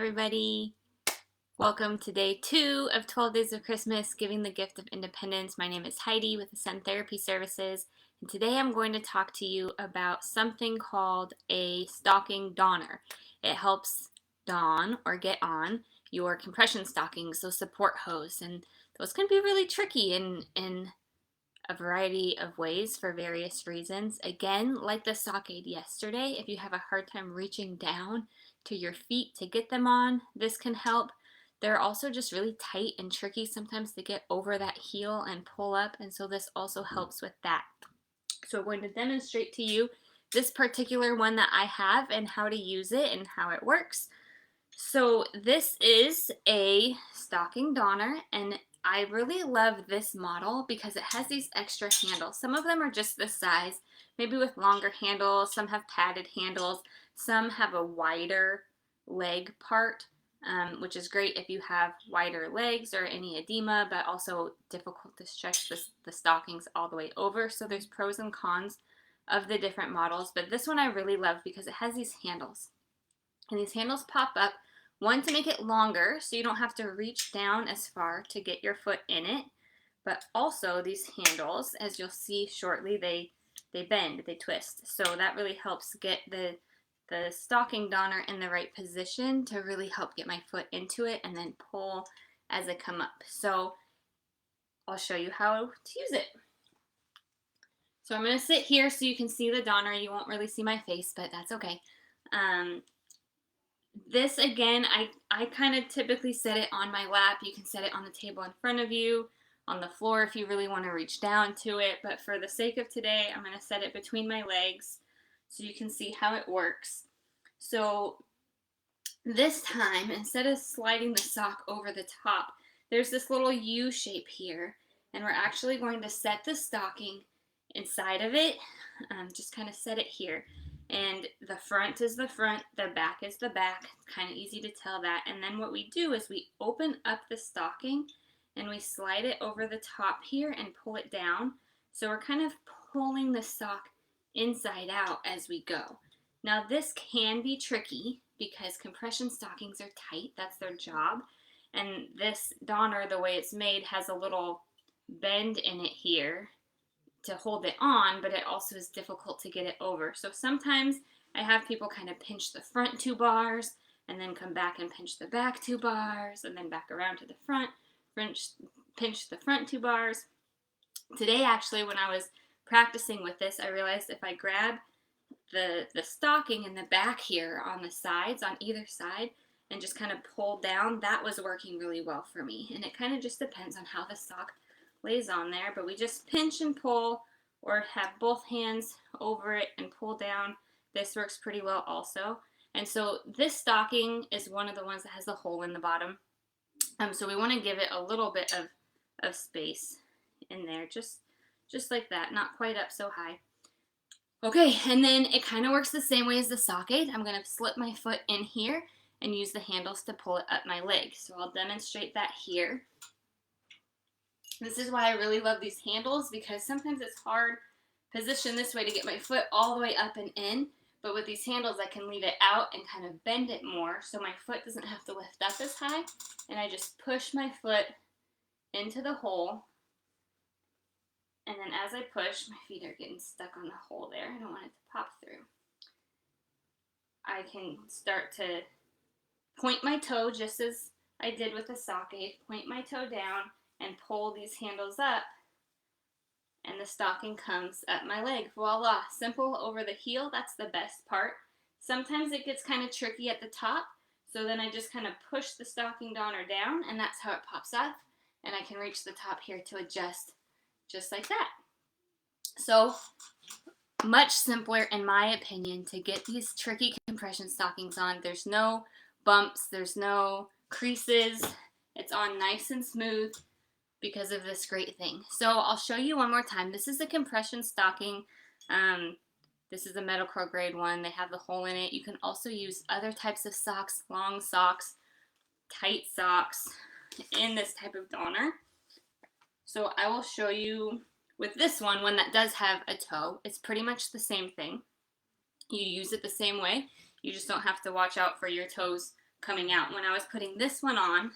everybody. Welcome to day 2 of 12 Days of Christmas, Giving the Gift of Independence. My name is Heidi with Ascend Therapy Services, and today I'm going to talk to you about something called a stocking donner. It helps don or get on your compression stockings, those support hose, and those can be really tricky in a variety of ways for various reasons. Again, like the sock aid yesterday, if you have a hard time reaching down to your feet to get them on, this can help. They're also just really tight and tricky sometimes to get over that heel and pull up, and so this also helps with that. So I'm going to demonstrate to you this particular one that I have and how to use it and how it works. So this is a stocking donner, and I really love this model because it has these extra handles. Some of them are just this size, maybe with longer handles. Some have padded handles. Some have a wider leg part, which is great if you have wider legs or any edema, but also difficult to stretch the stockings all the way over. So there's pros and cons of the different models, but this one I really love because it has these handles. And these handles pop up, one to make it longer so you don't have to reach down as far to get your foot in it, but also these handles, as you'll see shortly, they bend, they twist. So that really helps get the stocking donner in the right position to really help get my foot into it and then pull as I come up. So I'll show you how to use it. So I'm going to sit here so you can see the donner. You won't really see my face, but that's okay. This again, I kind of typically set it on my lap. You can set it on the table in front of you, on the floor if you really want to reach down to it. But for the sake of today, I'm going to set it between my legs so you can see how it works. So this time, instead of sliding the sock over the top, there's this little U shape here. And we're actually going to set the stocking inside of it. Just kind of set it here. And the front is the front, the back is the back. It's kind of easy to tell that. And then what we do is we open up the stocking and we slide it over the top here and pull it down. So we're kind of pulling the sock inside out as we go. Now this can be tricky because compression stockings are tight. That's their job. And this donner, the way it's made, has a little bend in it here to hold it on, but it also is difficult to get it over. So sometimes I have people kind of pinch the front 2 bars and then come back and pinch the back 2 bars and then back around to the front, pinch the front 2 bars. Today actually, when I was practicing with this, I realized if I grab the stocking in the back here on the sides, on either side, and just kind of pull down, that was working really well for me. And it kind of just depends on how the sock lays on there, but we just pinch and pull or have both hands over it and pull down. This works pretty well also. And so this stocking is one of the ones that has a hole in the bottom. So we want to give it a little bit of space in there, just like that, not quite up so high. Okay, and then it kind of works the same way as the sock aid. I'm going to slip my foot in here and use the handles to pull it up my leg. So I'll demonstrate that here. This is why I really love these handles, because sometimes it's hard position this way to get my foot all the way up and in, but with these handles I can leave it out and kind of bend it more so my foot doesn't have to lift up as high, and I just push my foot into the hole, and then as I push, my feet are getting stuck on the hole there. I don't want it to pop through. I can start to point my toe just as I did with the sock aid, point my toe down, and pull these handles up, and the stocking comes up my leg. Voila, simple over the heel. That's the best part. Sometimes it gets kind of tricky at the top, so then I just kind of push the stocking donner down, and that's how it pops up, and I can reach the top here to adjust just like that. So much simpler, in my opinion, to get these tricky compression stockings on. There's no bumps, there's no creases. It's on nice and smooth because of this great thing. So I'll show you one more time. This is the compression stocking. This is a medical grade one. They have the hole in it. You can also use other types of socks, long socks, tight socks in this type of donner. So I will show you with this one that does have a toe. It's pretty much the same thing. You use it the same way. You just don't have to watch out for your toes coming out. When I was putting this one on,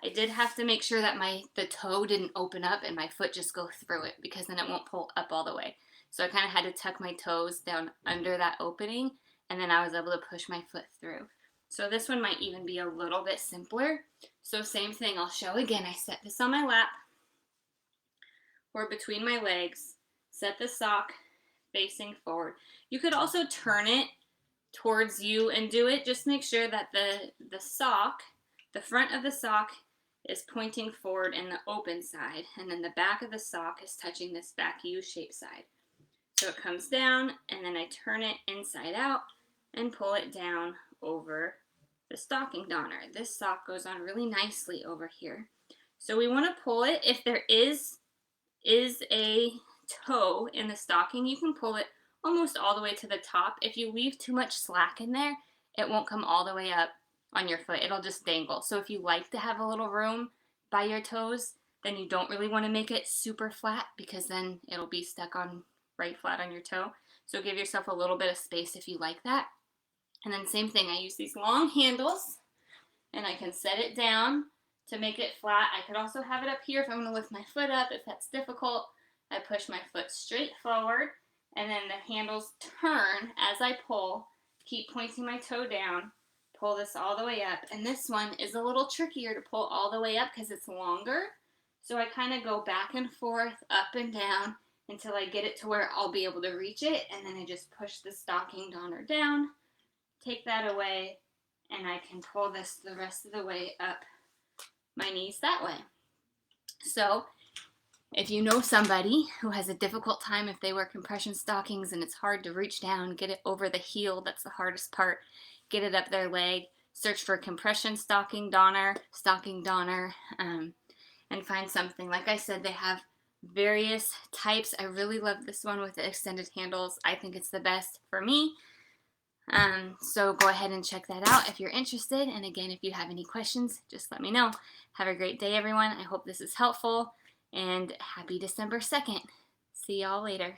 I did have to make sure that the toe didn't open up and my foot just go through it, because then it won't pull up all the way. So I kind of had to tuck my toes down under that opening, and then I was able to push my foot through. So this one might even be a little bit simpler. So same thing, I'll show again. I set this on my lap or between my legs, set the sock facing forward. You could also turn it towards you and do it. Just make sure that the sock, the front of the sock is pointing forward in the open side, and then the back of the sock is touching this back U-shaped side. So it comes down, and then I turn it inside out and pull it down over the stocking donor. This sock goes on really nicely over here. So we want to pull it. If there is a toe in the stocking, you can pull it almost all the way to the top. If you leave too much slack in there, it won't come all the way up on your foot. It'll just dangle. So if you like to have a little room by your toes, then you don't really want to make it super flat, because then it'll be stuck on right flat on your toe. So give yourself a little bit of space if you like that. And then same thing, I use these long handles, and I can set it down to make it flat. I could also have it up here if I'm going to lift my foot up. If that's difficult, I push my foot straight forward, and then the handles turn as I pull. Keep pointing my toe down, pull this all the way up. And this one is a little trickier to pull all the way up because it's longer. So I kind of go back and forth, up and down, until I get it to where I'll be able to reach it. And then I just push the stocking donor down, take that away, and I can pull this the rest of the way up my knees that way. So if you know somebody who has a difficult time if they wear compression stockings and it's hard to reach down, get it over the heel, that's the hardest part, get it up their leg, search for compression stocking donor, and find something. Like I said, they have various types. I really love this one with the extended handles. I think it's the best for me. So go ahead and check that out if you're interested. And again, if you have any questions, just let me know. Have a great day, everyone. I hope this is helpful, and happy December 2nd. See y'all later.